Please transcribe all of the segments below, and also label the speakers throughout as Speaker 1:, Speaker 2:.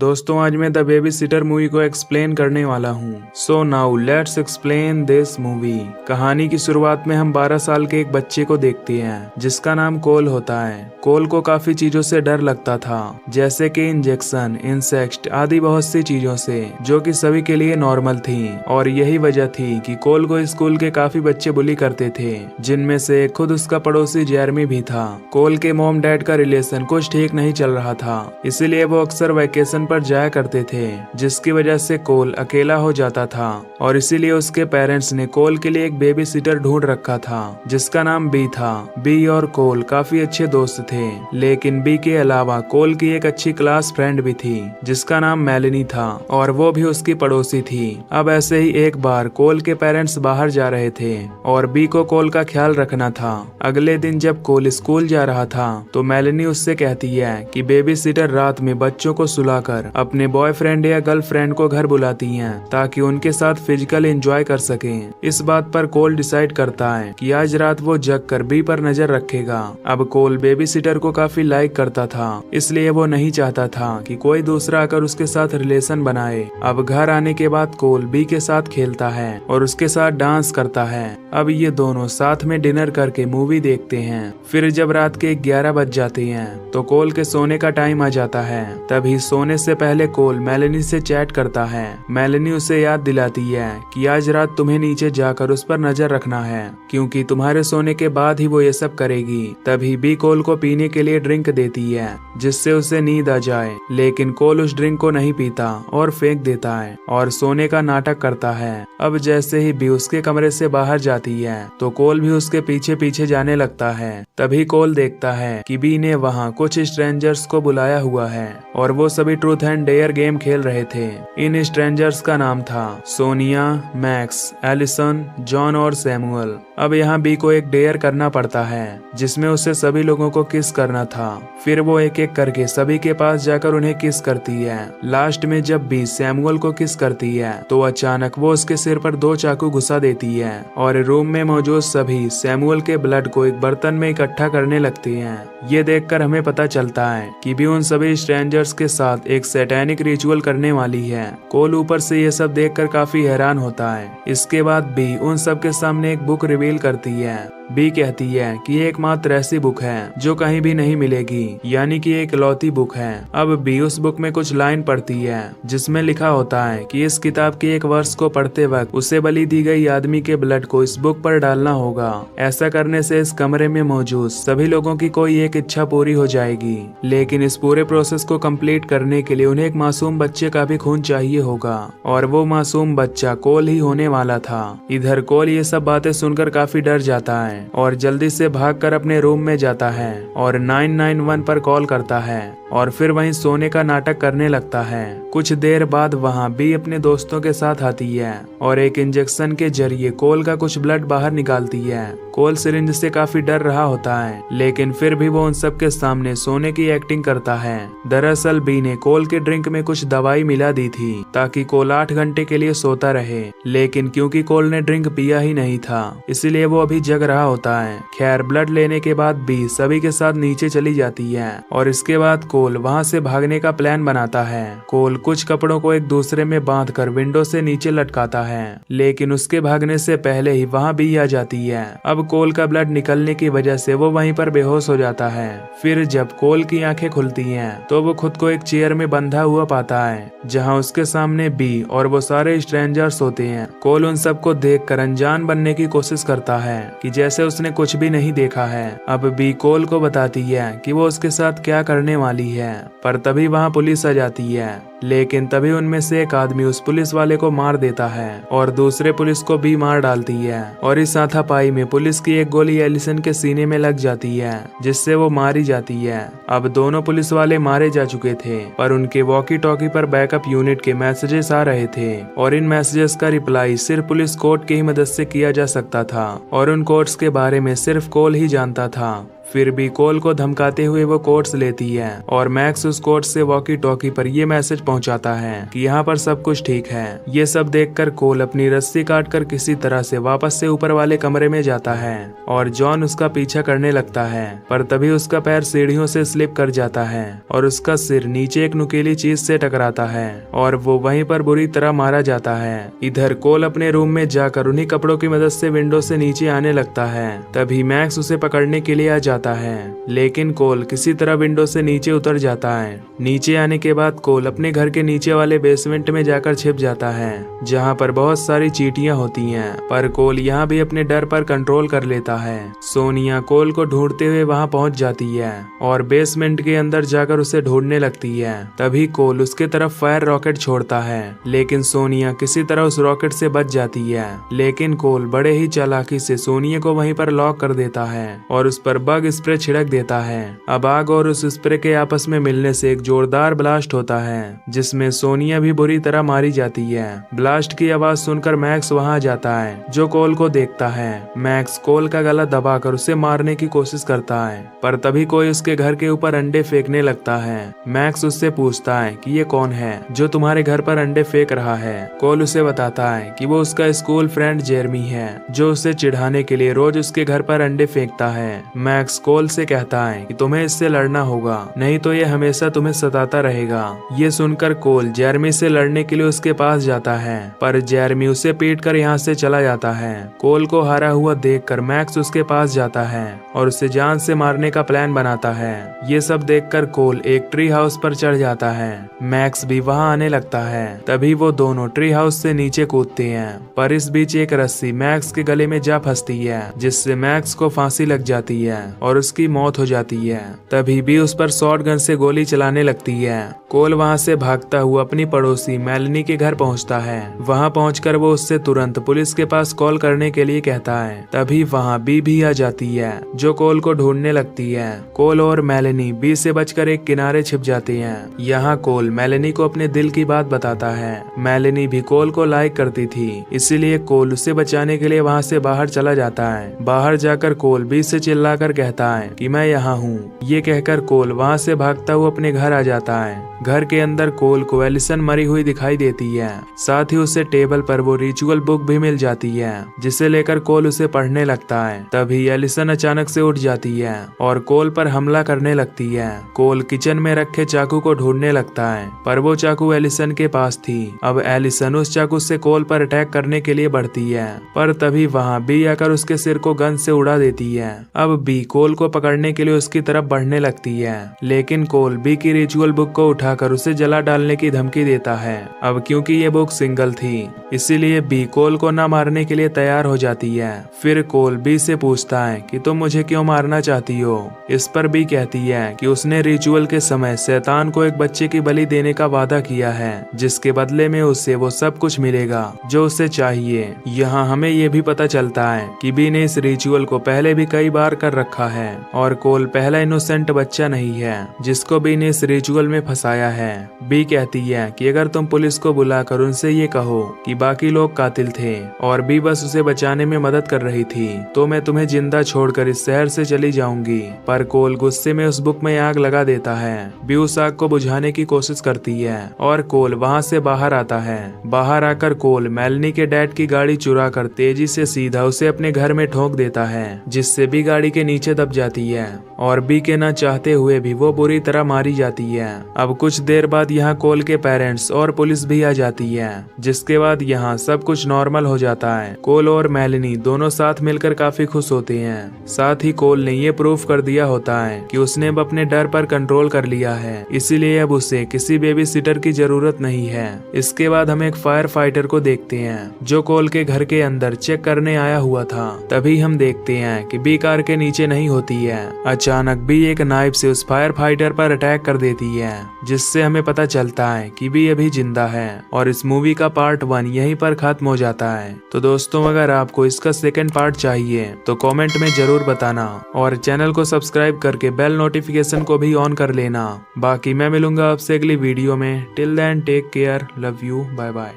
Speaker 1: दोस्तों आज मैं द बेबी सिटर मूवी को एक्सप्लेन करने वाला हूँ। So now let's explain this movie. कहानी की शुरुआत में हम 12 साल के एक बच्चे को देखते हैं जिसका नाम कोल होता है। कोल को काफी चीजों से डर लगता था, जैसे कि इंजेक्शन, इंसेक्ट आदि बहुत सी चीजों से, जो कि सभी के लिए नॉर्मल थी। और यही वजह थी कि कोल को स्कूल के काफी बच्चे बुली करते थे, जिनमें से खुद उसका पड़ोसी जेरमी भी था। कोल के मॉम डैड का रिलेशन कुछ ठीक नहीं चल रहा था, इसीलिए वो अक्सर वेकेशन पर जाया करते थे, जिसकी वजह से कोल अकेला हो जाता था। और इसीलिए उसके पेरेंट्स ने कोल के लिए एक बेबी सिटर ढूंढ रखा था जिसका नाम बी था। बी और कोल काफी अच्छे दोस्त थे, लेकिन बी के अलावा कोल की एक अच्छी क्लास फ्रेंड भी थी जिसका नाम मेलेनी था, और वो भी उसकी पड़ोसी थी। अब ऐसे ही एक बार कोल के पेरेंट्स बाहर जा रहे थे और बी को कोल का ख्याल रखना था। अगले दिन जब कोल स्कूल जा रहा था तो मेलेनी उससे कहती है कि बेबी सिटर रात में बच्चों को सुलाकर अपने बॉयफ्रेंड या गर्लफ्रेंड को घर बुलाती हैं ताकि उनके साथ फिजिकल एंजॉय कर सकें। इस बात पर कोल डिसाइड करता है कि आज रात वो जग कर बी पर नजर रखेगा। अब कोल बेबी सिटर को काफी लाइक करता था, इसलिए वो नहीं चाहता था कि कोई दूसरा आकर उसके साथ रिलेशन बनाए। अब घर आने के बाद कोल बी के साथ खेलता है और उसके साथ डांस करता है। अब ये दोनों साथ में डिनर करके मूवी देखते हैं। फिर जब रात के 11 बज जाते हैं तो कोल के सोने का टाइम आ जाता है। तभी सोने से पहले कोल मेलेनी से चैट करता है। मेलेनी उसे याद दिलाती है कि आज रात तुम्हें नीचे जाकर उस पर नजर रखना है, क्योंकि तुम्हारे सोने के बाद ही वो ये सब करेगी। तभी बी कोल को पीने के लिए ड्रिंक देती है जिससे उसे नींद आ जाए, लेकिन कोल उस ड्रिंक को नहीं पीता और फेंक देता है और सोने का नाटक करता है। अब जैसे ही बी उसके कमरे से बाहर जाती है तो कोल भी उसके पीछे पीछे जाने लगता है। तभी कोल देखता है कि बी ने वहाँ कुछ स्ट्रेंजर्स को बुलाया हुआ है और वो सभी ट्रूथ एंड डेयर गेम खेल रहे थे। इन स्ट्रेंजर्स का नाम था सोनिया, मैक्स, एलिसन, जॉन और सैमुअल। अब यहाँ बी को एक डेयर करना पड़ता है जिसमें उसे सभी लोगों को किस करना था। फिर वो एक एक करके सभी के पास जाकर उन्हें किस करती है। लास्ट में जब बी सैमुअल को किस करती है तो अचानक वो उसके सिर पर 2 चाकू घुसा देती है और रूम में मौजूद सभी सैमुअल के ब्लड को एक बर्तन में इकट्ठा करने लगती हैं। ये देखकर हमें पता चलता है कि बी उन सभी स्ट्रेंजर्स के साथ एक सैटेनिक रिचुअल करने वाली है। कोल ऊपर से ये सब देखकर काफी हैरान होता है। इसके बाद बी उन सब के सामने एक बुक रिवील करती है। बी कहती है कि ये एकमात्र ऐसी बुक है जो कहीं भी नहीं मिलेगी, यानी कि एक इकलौती बुक है। अब बी उस बुक में कुछ लाइन पढ़ती है जिसमें लिखा होता है कि इस किताब के एक वर्ष को पढ़ते वक्त उसे बलि दी गई आदमी के ब्लड को इस बुक पर डालना होगा। ऐसा करने से इस कमरे में मौजूद सभी लोगों की कोई एक इच्छा पूरी हो जाएगी, लेकिन इस पूरे प्रोसेस को कंप्लीट करने के लिए उन्हें एक मासूम बच्चे का भी खून चाहिए होगा, और वो मासूम बच्चा कोल ही होने वाला था। इधर कोल ये सब बातें सुनकर काफी डर जाता है और जल्दी से भागकर अपने रूम में जाता है और 991 पर कॉल करता है और फिर वहीं सोने का नाटक करने लगता है। कुछ देर बाद वहां बी अपने दोस्तों के साथ आती है और एक इंजेक्शन के जरिए कोल का कुछ ब्लड बाहर निकालती है। कोल सिरिंज से काफी डर रहा होता है, लेकिन फिर भी वो उन सब के सामने सोने की एक्टिंग करता है। दरअसल बी ने कोल के ड्रिंक में कुछ दवाई मिला दी थी ताकि कोल 8 घंटे के लिए सोता रहे, लेकिन क्योंकि कोल ने ड्रिंक पिया ही नहीं था इसलिए वो अभी जग रहा होता है। खैर ब्लड लेने के बाद बी सभी के साथ नीचे चली जाती है और इसके बाद कोल वहां से भागने का प्लान बनाता है। कोल कुछ कपड़ों को एक दूसरे में बांधकर विंडो से नीचे लटकाता है, लेकिन उसके भागने से पहले ही वहां बी आ जाती है। अब कोल का ब्लड निकलने की वजह से वो वहीं पर बेहोश हो जाता है। फिर जब कोल की आंखें खुलती हैं तो वो खुद को एक चेयर में बंधा हुआ पाता है जहां उसके सामने बी और वो सारे स्ट्रेंजर्स होते हैं। कोल उन सबको देखकर अनजान बनने की कोशिश करता है कि जैसे उसने कुछ भी नहीं देखा है। अब बी कोल को बताती है कि वो उसके साथ क्या करने वाली है, पर तभी वहां पुलिस आ जाती है, लेकिन तभी उनमें से एक आदमी उस पुलिस वाले को मार देता है और दूसरे पुलिस को भी मार डालती है। और इस हाथापाई में पुलिस की एक गोली एलिसन के सीने में लग जाती है जिससे वो मारी जाती है। अब दोनों पुलिस वाले मारे जा चुके थे, पर उनके वॉकी टॉकी पर बैकअप यूनिट के मैसेजेस आ रहे थे और इन मैसेजेस का रिप्लाई सिर्फ पुलिस कोड की ही मदद से किया जा सकता था और उन कोड्स के बारे में सिर्फ कोल ही जानता था। फिर भी कोल को धमकाते हुए वो कोट्स लेती है और मैक्स उस कोट से वॉकी टॉकी पर ये मैसेज पहुंचाता है कि यहाँ पर सब कुछ ठीक है। ये सब देखकर कोल अपनी रस्सी काटकर किसी तरह से वापस से ऊपर वाले कमरे में जाता है और जॉन उसका पीछा करने लगता है, पर तभी उसका पैर सीढ़ियों से स्लिप कर जाता है और उसका सिर नीचे एक नुकीली चीज से टकराता है और वो वहीं पर बुरी तरह मारा जाता है। इधर कोल अपने रूम में जाकर उन्हीं कपड़ों की मदद से विंडो से नीचे आने लगता है। तभी मैक्स उसे पकड़ने के लिए आ जाता है, लेकिन कोल किसी तरह विंडो से नीचे उतर जाता है। नीचे आने के बाद कोल अपने घर के नीचे वाले बेसमेंट में जाकर छिप जाता है, जहाँ पर बहुत सारी चींटियां होती हैं, पर कोल यहाँ भी अपने डर पर कंट्रोल कर लेता है। सोनिया कोल को ढूंढते हुए वहाँ पहुँच जाती है और बेसमेंट के अंदर जाकर उसे ढूंढने लगती है। तभी कोल उसके तरफ फायर रॉकेट छोड़ता है, लेकिन सोनिया किसी तरह उस रॉकेट से बच जाती है। लेकिन कोल बड़े ही चालाकी से सोनिया को वहीं पर लॉक कर देता है और उस पर बग स्प्रे छिड़क देता है। अब आग और उस स्प्रे के आपस में मिलने से एक जोरदार ब्लास्ट होता है, जिसमें सोनिया भी बुरी तरह मारी जाती है। ब्लास्ट की आवाज सुनकर मैक्स वहां जाता है, जो कोल को देखता है। मैक्स कोल का गला दबाकर उसे मारने की कोशिश करता है, पर तभी कोई उसके घर के ऊपर अंडे फेंकने लगता है। मैक्स उससे पूछता है कि ये कौन है जो तुम्हारे घर पर अंडे फेंक रहा है। कोल उसे बताता है कि वो उसका स्कूल फ्रेंड जेरमी है, जो उसे चिढ़ाने के लिए रोज उसके घर पर अंडे फेंकता है। मैक्स कोल से कहता है कि तुम्हें इससे लड़ना होगा, नहीं तो ये हमेशा तुम्हें सताता रहेगा। ये सुनकर कोल जेरमी से लड़ने के लिए उसके पास जाता है, पर जेरमी उसे पीटकर यहाँ से चला जाता है। कोल को हारा हुआ देखकर मैक्स उसके पास जाता है और उसे जान से मारने का प्लान बनाता है। ये सब देखकर कोल एक ट्री हाउस पर चढ़ जाता है। मैक्स भी वहाँ आने लगता है। तभी वो दोनों ट्री हाउस से नीचे कूदते हैं, पर इस बीच एक रस्सी मैक्स के गले में जा फंसती है, जिससे मैक्स को फांसी लग जाती है और उसकी मौत हो जाती है। तभी भी उस पर शॉटगन से गोली चलाने लगती है। कोल वहाँ से भागता हुआ अपनी पड़ोसी मेलनी के घर पहुँचता है। वहाँ पहुंचकर वो उससे तुरंत पुलिस के पास कॉल करने के लिए कहता है। तभी वहाँ बी भी आ जाती है, जो कोल को ढूंढने लगती है। कोल और मेलनी बी से बचकर एक किनारे छिप जाती हैं। यहाँ कोल मेलनी को अपने दिल की बात बताता है। मेलनी भी कोल को लाइक करती थी, इसीलिए कोल उसे बचाने के लिए वहाँ से बाहर चला जाता है। बाहर जाकर कोल बी से चिल्लाकर कहता है कि मैं यहाँ हूँ। ये कहकर कोल वहाँ से भागता हुआ अपने घर आ जाता है। घर के अंदर कोल को एलिसन मरी हुई दिखाई देती है। साथ ही उसे टेबल पर वो रिचुअल बुक भी मिल जाती है, जिसे लेकर कोल उसे पढ़ने लगता है। तभी एलिसन अचानक से उठ जाती है और कोल पर हमला करने लगती है। कोल किचन में रखे चाकू को ढूंढने लगता है, पर वो चाकू एलिसन के पास थी। अब एलिसन उस चाकू से कोल पर अटैक करने के लिए बढ़ती है, पर तभी वहाँ बी आकर उसके सिर को गन से उड़ा देती है। अब बी कोल को पकड़ने के लिए उसकी तरफ बढ़ने लगती है, लेकिन कोल बी की रिचुअल बुक को उठाकर उसे जला डालने की धमकी देता है। अब क्योंकि ये बुक सिंगल थी, इसीलिए बी कोल को न मारने के लिए तैयार हो जाती है। फिर कोल बी से पूछता है कि तुम मुझे क्यों मारना चाहती हो। इस पर बी कहती है कि उसने रिचुअल के समय शैतान को एक बच्चे की बलि देने का वादा किया है, जिसके बदले में उसे वो सब कुछ मिलेगा जो उसे चाहिए। यहाँ हमें ये भी पता चलता है कि बी ने इस रिचुअल को पहले भी कई बार कर रखा है और कोल पहला इनोसेंट बच्चा नहीं है जिसको बी ने इस रिचुअल में फंसाया है। बी कहती है कि अगर तुम पुलिस को बुलाकर उनसे ये कहो कि बाकी लोग कातिल थे और बी बस उसे बचाने में मदद कर रही थी, तो मैं तुम्हें जिंदा छोड़कर इस शहर से चली जाऊंगी। पर कोल गुस्से में उस बुक में आग लगा देता है। बी उस आग को बुझाने की कोशिश करती है और कोल वहाँ से बाहर आता है। बाहर आकर कोल मेलनी के डैड की गाड़ी चुरा कर तेजी से सीधा उसे अपने घर में ठोक देता है, जिससे बी गाड़ी के नीचे दब जाती है और बी के न चाहते हुए भी वो बुरी तरह मारी जाती है। अब कुछ देर बाद यहाँ कोल के पेरेंट्स और पुलिस भी आ जाती है, जिसके बाद यहाँ सब कुछ नॉर्मल हो जाता है। कोल और मेलनी दोनों साथ मिलकर काफी खुश होते हैं। साथ ही कोल ने ये प्रूफ कर दिया होता है कि उसने अब अपने डर पर कंट्रोल कर लिया है, इसीलिए अब उसे किसी बेबी सिटर की जरूरत नहीं है। इसके बाद हम एक फायर फाइटर को देखते हैं, जो कोल के घर के अंदर चेक करने आया हुआ था। तभी हम देखते हैं कि बी कार के नीचे नहीं होती है। अचानक बी एक नाइफ से उस फायर फाइटर पर अटैक कर देती है, जिससे हमें पता चलता है कि बी अभी जिंदा है और इस मूवी का पार्ट 1 यहीं पर खत्म हो जाता है। तो दोस्तों, अगर आपको इसका सेकंड पार्ट चाहिए तो कमेंट में जरूर बताना और चैनल को सब्सक्राइब करके बेल नोटिफिकेशन को भी ऑन कर लेना। बाकी मैं मिलूंगा आपसे अगली वीडियो में। Till then take care, love you, bye bye.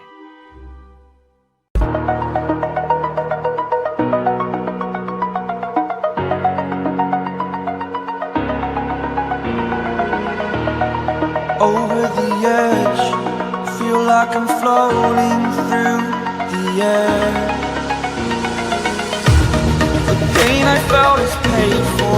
Speaker 2: over the edge. Feel like I'm floating through the air. The pain I felt is paid for.